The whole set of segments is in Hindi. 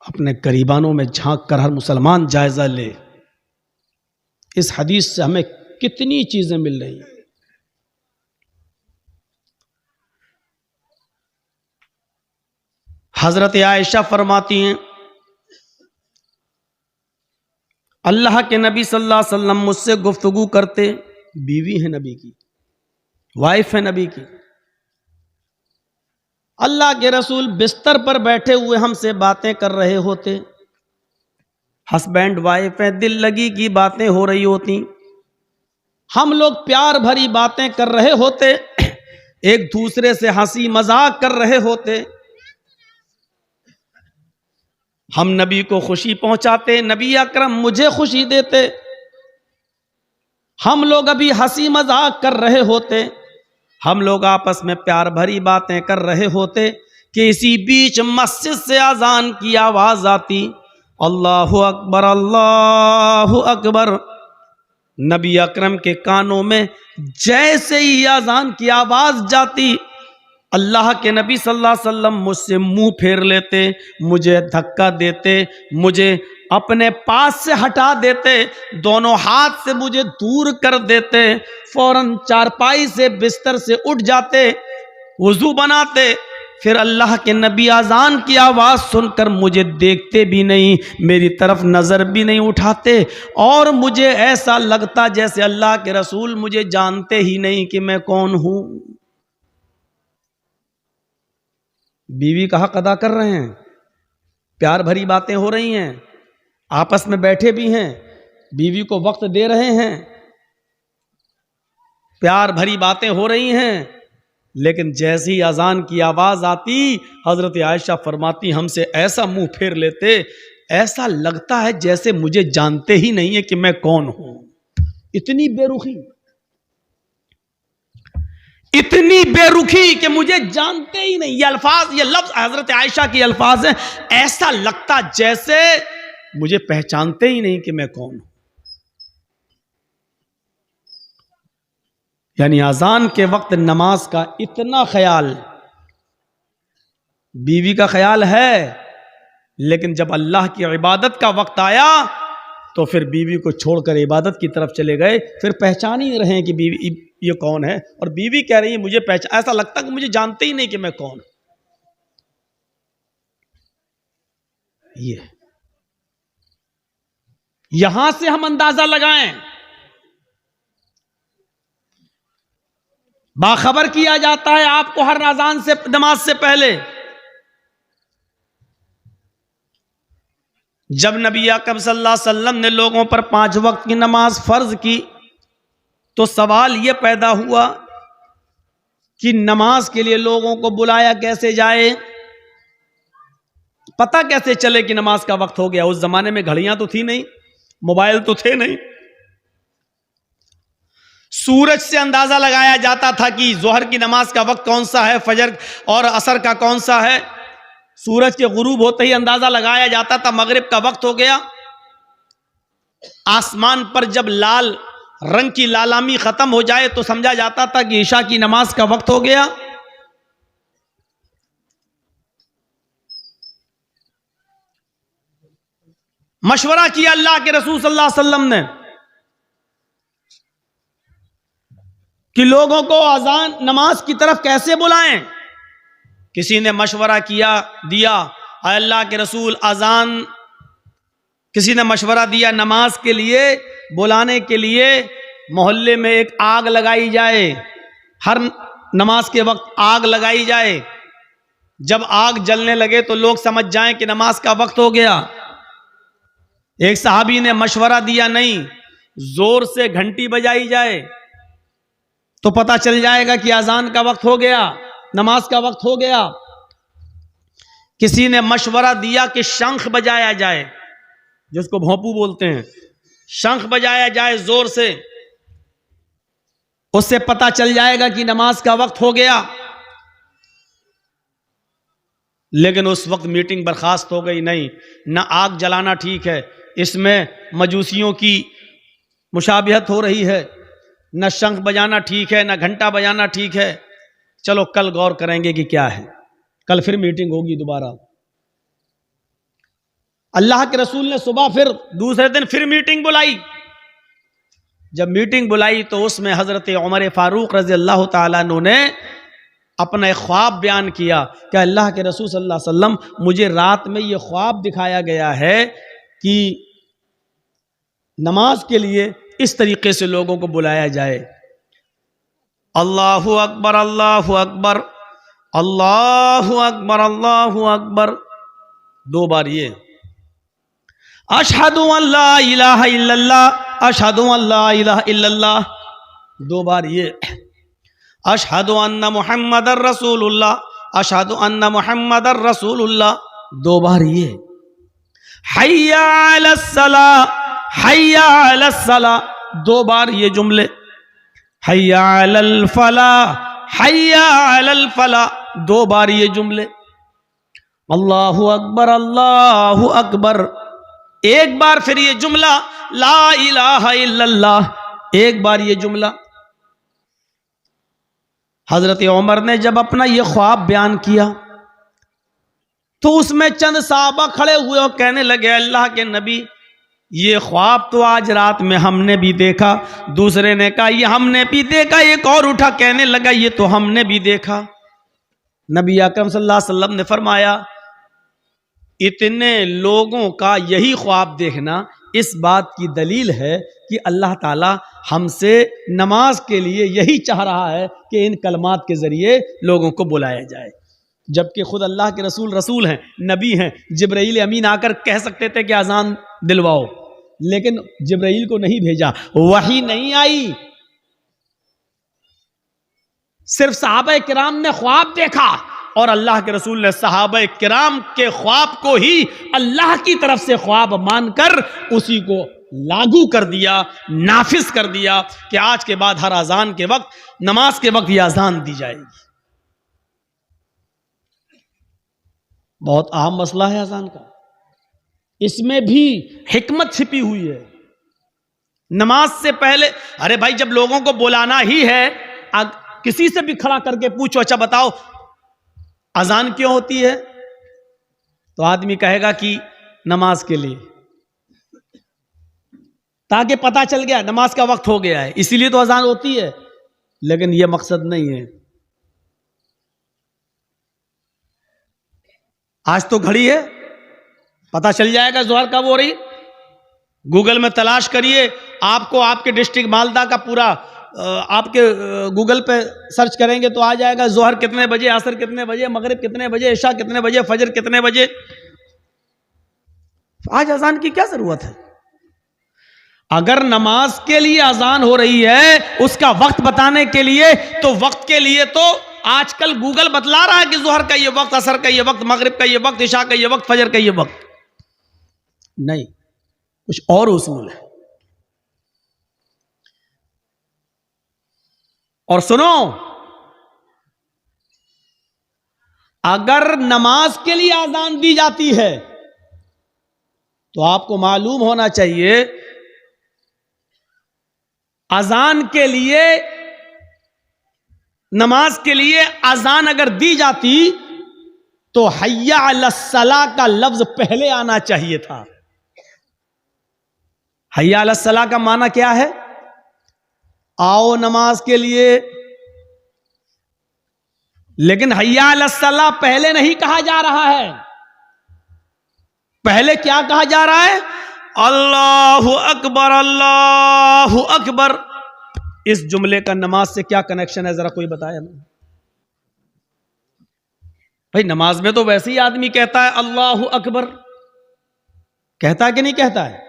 अपने करीबानों में झांक कर हर मुसलमान जायजा ले। इस हदीस से हमें कितनी चीजें मिल रही हैं। हजरत आयशा फरमाती हैं, अल्लाह के नबी सल्लल्लाहु अलैहि वसल्लम मुझसे गुफ्तगू करते, बीवी है नबी की, वाइफ है नबी की, अल्लाह के रसूल बिस्तर पर बैठे हुए हमसे बातें कर रहे होते, हस्बैंड वाइफ है, दिल लगी की बातें हो रही होती, हम लोग प्यार भरी बातें कर रहे होते, एक दूसरे से हंसी मजाक कर रहे होते, हम नबी को खुशी पहुंचाते, नबी अकरम मुझे खुशी देते, हम लोग अभी हंसी मजाक कर रहे होते, हम लोग आपस में प्यार भरी बातें कर रहे होते कि इसी बीच मस्जिद से अजान की आवाज आती, अल्लाहु अकबर अल्लाहु अकबर। नबी अकरम के कानों में जैसे ही अजान की आवाज जाती, अल्लाह के नबी सल्लल्लाहु अलैहि वसल्लम मुझसे मुंह फेर लेते, मुझे धक्का देते, मुझे अपने पास से हटा देते, दोनों हाथ से मुझे दूर कर देते, फौरन चारपाई से बिस्तर से उठ जाते, वुजू बनाते, फिर अल्लाह के नबी अजान की आवाज़ सुनकर मुझे देखते भी नहीं, मेरी तरफ नज़र भी नहीं उठाते, और मुझे ऐसा लगता जैसे अल्लाह के रसूल मुझे जानते ही नहीं कि मैं कौन हूं। बीवी का हक अदा कर रहे हैं, प्यार भरी बातें हो रही हैं, आपस में बैठे भी हैं, बीवी को वक्त दे रहे हैं, प्यार भरी बातें हो रही हैं, लेकिन जैसी ही अजान की आवाज आती, हजरत आयशा फरमाती हमसे ऐसा मुंह फेर लेते, ऐसा लगता है जैसे मुझे जानते ही नहीं है कि मैं कौन हूं। इतनी बेरुखी, इतनी बेरुखी कि मुझे जानते ही नहीं। ये अल्फाज, ये लफ्ज हजरत आयशा के अल्फाज हैं, ऐसा लगता जैसे मुझे पहचानते ही नहीं कि मैं कौन हूं। यानी अजान के वक्त नमाज का इतना ख्याल बीवी का ख्याल है, लेकिन जब अल्लाह की इबादत का वक्त आया तो फिर बीवी को छोड़कर इबादत की तरफ चले गए, फिर पहचान ही नहीं रहे कि बीवी ये कौन है, और बीवी कह रही है मुझे पहचान, ऐसा लगता कि मुझे जानते ही नहीं कि मैं कौन। ये यहां से हम अंदाजा लगाएं, बाखबर किया जाता है आपको हर अजान से, नमाज से पहले। जब नबी अकरम सल्लल्लाहु अलैहि वसल्लम ने लोगों पर 5 वक्त की नमाज फर्ज की, तो सवाल यह पैदा हुआ कि नमाज के लिए लोगों को बुलाया कैसे जाए, पता कैसे चले कि नमाज का वक्त हो गया। उस जमाने में घड़ियां तो थी नहीं, मोबाइल तो थे नहीं, सूरज से अंदाजा लगाया जाता था कि जोहर की नमाज का वक्त कौन सा है, फजर और असर का कौन सा है। सूरज के गुरूब होते ही अंदाजा लगाया जाता था मगरिब का वक्त हो गया। आसमान पर जब लाल रंग की लालामी खत्म हो जाए तो समझा जाता था कि ईशा की नमाज का वक्त हो गया। मशवरा किया अल्लाह के रसूल सल्लल्लाहु अलैहि वसल्लम ने कि लोगों को अजान नमाज की तरफ कैसे बुलाएं। किसी ने मशवरा किया दिया, अल्लाह के रसूल अजान, किसी ने मशवरा दिया नमाज के लिए बुलाने के लिए मोहल्ले में एक आग लगाई जाए, हर नमाज के वक्त आग लगाई जाए, जब आग जलने लगे तो लोग समझ जाएं कि नमाज का वक्त हो गया। एक सहाबी ने मशवरा दिया नहीं, जोर से घंटी बजाई जाए तो पता चल जाएगा कि अजान का वक्त हो गया, नमाज का वक्त हो गया। किसी ने मशवरा दिया कि शंख बजाया जाए, जिसको भोंपू बोलते हैं, शंख बजाया जाए जोर से, उससे पता चल जाएगा कि नमाज का वक्त हो गया। लेकिन उस वक्त मीटिंग बर्खास्त हो गई, नहीं, ना आग जलाना ठीक है, इसमें मजूसियों की मुशाबिहत हो रही है, न शंख बजाना ठीक है, न घंटा बजाना ठीक है, चलो कल गौर करेंगे कि क्या है, कल फिर मीटिंग होगी दोबारा। अल्लाह के रसूल ने सुबह फिर दूसरे दिन फिर मीटिंग बुलाई। जब मीटिंग बुलाई तो उसमें हजरत उमर फारूक रजी अल्लाह ताला अन्हु ने अपना एक ख्वाब बयान किया कि अल्लाह के रसूल सल्लल्लाहु अलैहि वसल्लम मुझे रात में ये ख्वाब दिखाया गया है कि नमाज के लिए इस तरीके से लोगों को बुलाया जाए, अल्लाहु अकबर अल्लाहु अकबर अल्लाहु अकबर अल्लाहु अकबर, 2 बार ये, अशहदु अल्ला इलाहा इल्लल्लाह अशहदु अल्ला इलाहा इल्लल्लाह, 2 बार ये, अशहदु अन्ना मुहम्मदर रसूलुल्लाह अशहदु अन्ना मुहम्मदर रसूलुल्लाह, 2 बार ये, हय्या अलस सलाह हय्या अलस सलाह, 2 बार ये जुमले, हय्या अलल फलाह हय्या अलल फलाह, 2 बार ये जुमले, अल्लाहु अकबर, 1 बार फिर ये जुमला ला इलाहा इल्लल्लाह, 1 बार ये जुमला। हजरत उमर ने जब अपना ये ख्वाब बयान किया तो उसमें चंद साहबा खड़े हुए और कहने लगे, अल्लाह के नबी ये ख्वाब तो आज रात में हमने भी देखा। दूसरे ने कहा ये हमने भी देखा। एक और उठा कहने लगा ये तो हमने भी देखा। नबी अकरम सल्लल्लाहु अलैहि वसल्लम ने फरमाया इतने लोगों का यही ख्वाब देखना इस बात की दलील है कि अल्लाह ताला हमसे नमाज के लिए यही चाह रहा है कि इन कलमात के ज़रिए लोगों को बुलाया जाए। जबकि खुद अल्लाह के रसूल हैं, नबी हैं। जिब्राईल अमीन आकर कह सकते थे कि अजान दिलवाओ, लेकिन जिब्राईल को नहीं भेजा, वही नहीं आई। सिर्फ सहाबा किराम ने ख्वाब देखा और अल्लाह के रसूल ने सहाबा किराम के ख्वाब को ही अल्लाह की तरफ से ख्वाब मानकर उसी को लागू कर दिया, नाफिज कर दिया कि आज के बाद हर अजान के वक्त, नमाज के वक्त यह अजान दी जाएगी। बहुत अहम मसला है अजान का, इसमें भी हिकमत छिपी हुई है। नमाज से पहले, अरे भाई जब लोगों को बुलाना ही है, किसी से भी खड़ा करके पूछो अच्छा बताओ अजान क्यों होती है, तो आदमी कहेगा कि नमाज के लिए, ताकि पता चल गया नमाज का वक्त हो गया है, इसीलिए तो अजान होती है। लेकिन यह मकसद नहीं है। आज तो घड़ी है, पता चल जाएगा जोहर कब हो रही। गूगल में तलाश करिए, आपको आपके डिस्ट्रिक्ट मालदा का पूरा आपके गूगल पे सर्च करेंगे तो आ जाएगा जोहर कितने बजे, असर कितने बजे, मगरिब कितने बजे, इशा कितने बजे, फजर कितने बजे। आज अजान की क्या जरूरत है? अगर नमाज के लिए अजान हो रही है उसका वक्त बताने के लिए, तो वक्त के लिए तो आजकल गूगल बतला रहा है कि जोहर का ये वक्त, असर का ये वक्त, मगरिब का ये वक्त, इशा का ये वक्त, फजर का ये वक्त। नहीं, कुछ और उसूल है। और सुनो, अगर नमाज के लिए अजान दी जाती है तो आपको मालूम होना चाहिए अजान के लिए, नमाज के लिए अजान अगर दी जाती तो हय्या अलस्सलाह का लफ्ज पहले आना चाहिए था। हय्या अलस्सलाह का माना क्या है? आओ नमाज के लिए। लेकिन हय्या अलस्सलाह पहले नहीं कहा जा रहा है। पहले क्या कहा जा रहा है? अल्लाहु अकबर अल्लाहु अकबर। इस जुमले का नमाज से क्या कनेक्शन है, जरा कोई बताया ना भाई। नमाज में तो वैसे ही आदमी कहता है अल्लाहु अकबर, कहता है कि नहीं कहता है?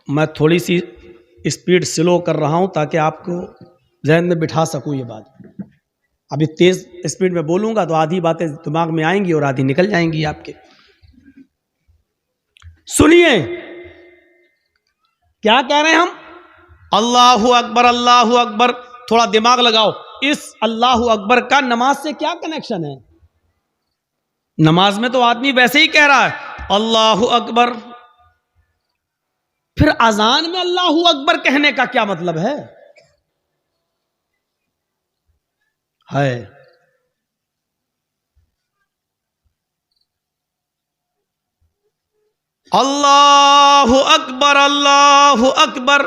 मैं थोड़ी सी स्पीड स्लो कर रहा हूं ताकि आपको जहन में बिठा सकूं ये बात। अभी तेज स्पीड में बोलूंगा तो आधी बातें दिमाग में आएंगी और आधी निकल जाएंगी आपके। सुनिए क्या कह रहे हैं हम? अल्लाहु अकबर अल्लाहु अकबर। थोड़ा दिमाग लगाओ, इस अल्लाहु अकबर का नमाज से क्या कनेक्शन है? नमाज में तो आदमी वैसे ही कह रहा है अल्लाहु अकबर, फिर अजान में अल्लाहु अकबर कहने का क्या मतलब है? अल्लाहु अकबर अल्लाहु अकबर।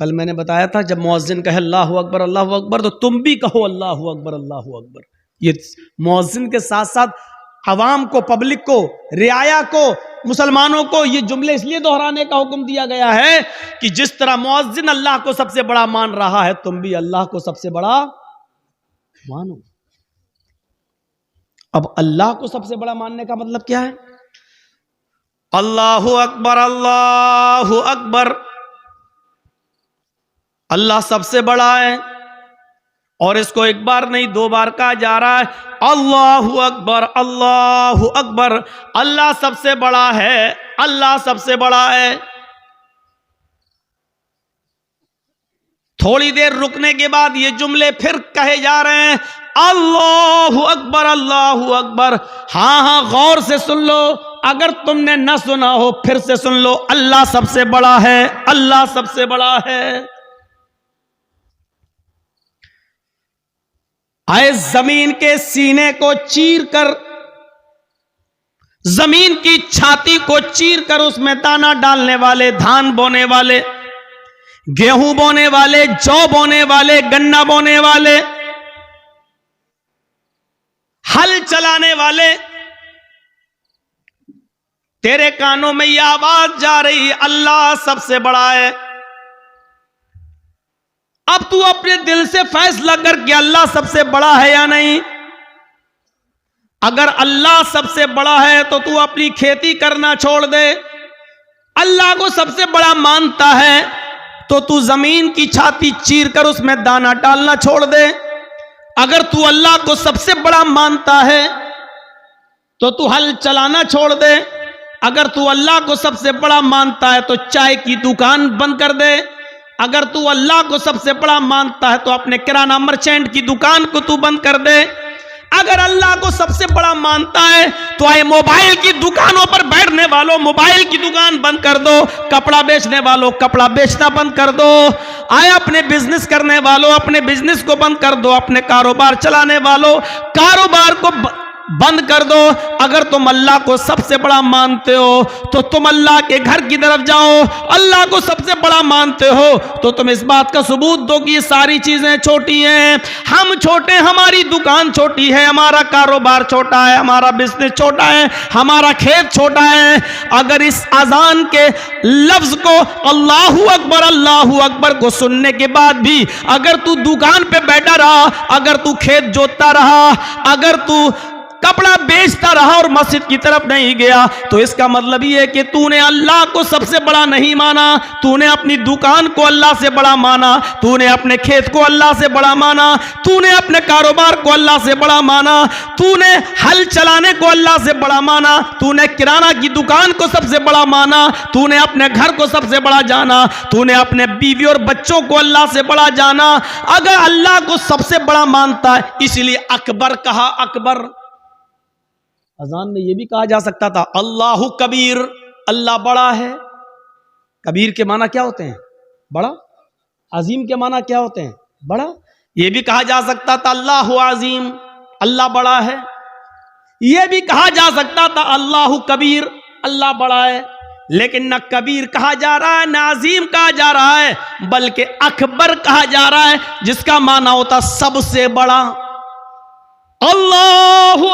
कल मैंने बताया था जब मुअज्जिन कहे अल्लाहु अकबर तो तुम भी कहो अल्लाहु अकबर अल्लाहु अकबर। ये मुअज्जिन के साथ साथ अवाम को, पब्लिक को, रियाया को, मुसलमानों को ये जुमले इसलिए दोहराने का हुक्म दिया गया है कि जिस तरह मुअज्जिन अल्लाह को सबसे बड़ा मान रहा है, तुम भी अल्लाह को सबसे बड़ा मानो। अब अल्लाह को सबसे बड़ा मानने का मतलब क्या है? अल्लाहु अकबर अल्लाहु अकबर। अल्लाह सबसे बड़ा है और इसको एक बार नहीं 2 बार कहा जा रहा है। अल्लाहु अकबर अल्लाहु अकबर। अल्लाह सबसे बड़ा है, अल्लाह सबसे बड़ा है। थोड़ी देर रुकने के बाद ये जुमले फिर कहे जा रहे हैं, अल्लाहु अकबर अल्लाहु अकबर। हां हां, गौर से सुन लो, अगर तुमने न सुना हो फिर से सुन लो। अल्लाह सबसे बड़ा है, अल्लाह सबसे बड़ा है। आए जमीन के सीने को चीर कर, जमीन की छाती को चीर कर उसमें दाना डालने वाले, धान बोने वाले, गेहूं बोने वाले, जौ बोने वाले, गन्ना बोने वाले, हल चलाने वाले, तेरे कानों में यह आवाज जा रही, अल्लाह सबसे बड़ा है। अब तू अपने दिल से फैसला कर कि अल्लाह सबसे बड़ा है या नहीं। अगर अल्लाह सबसे बड़ा है तो तू अपनी खेती करना छोड़ दे। अल्लाह को सबसे बड़ा मानता है तो तू जमीन की छाती चीर कर उसमें दाना डालना छोड़ दे। अगर तू अल्लाह को सबसे बड़ा मानता है तो तू हल चलाना छोड़ दे। अगर तू अल्लाह को सबसे बड़ा मानता है तो चाय की दुकान बंद कर दे। अगर तू अल्लाह को सबसे बड़ा मानता है तो अपने किराना मर्चेंट की दुकान को तू बंद कर दे। अगर अल्लाह को सबसे बड़ा मानता है तो आए मोबाइल की दुकानों पर बैठने वालों, मोबाइल की दुकान बंद कर दो। कपड़ा बेचने वालों, कपड़ा बेचना बंद कर दो। आए अपने बिजनेस करने वालों, अपने बिजनेस को बंद कर दो। अपने कारोबार चलाने वालों, कारोबार को बंद कर दो। अगर तुम अल्लाह को सबसे बड़ा मानते हो तो तुम अल्लाह के घर की तरफ जाओ। अल्लाह को सबसे बड़ा मानते हो तो तुम इस बात का सबूत दो कि ये सारी चीजें छोटी हैं। हम छोटे, हमारी दुकान छोटी है, हमारा कारोबार छोटा है, हमारा बिजनेस छोटा है, हमारा खेत छोटा है। अगर इस अजान के लफ्ज को, अल्लाहू अकबर को सुनने के बाद भी अगर तू दुकान पे बैठा रहा, अगर तू खेत जोतता रहा, अगर तू कपड़ा बेचता रहा और मस्जिद की तरफ नहीं गया, तो इसका मतलब यह है कि तूने अल्लाह को सबसे बड़ा नहीं माना। तूने अपनी दुकान को अल्लाह से बड़ा माना, तूने अपने खेत को अल्लाह से बड़ा माना, तूने अपने कारोबार को अल्लाह से बड़ा माना, तूने हल चलाने को अल्लाह से बड़ा माना, तूने किराना की दुकान को सबसे बड़ा माना, तूने अपने घर को सबसे बड़ा जाना, तूने अपने बीवी और बच्चों को अल्लाह से बड़ा जाना। अगर अल्लाह को सबसे बड़ा मानता है, इसलिए अकबर कहा, अकबर। अजान में यह भी कहा जा सकता था अल्लाहु कबीर, अल्लाह बड़ा है। कबीर के माना क्या होते हैं? बड़ा। अजीम के माना क्या होते हैं? बड़ा। यह भी कहा जा सकता था अल्लाहु अजीम, अल्लाह बड़ा है। यह भी कहा जा सकता था अल्लाहु कबीर, अल्लाह बड़ा है। लेकिन न कबीर कहा जा रहा है, न अजीम कहा जा रहा है, बल्कि अकबर कहा जा रहा है, जिसका माना होता सबसे बड़ा। अल्लाहु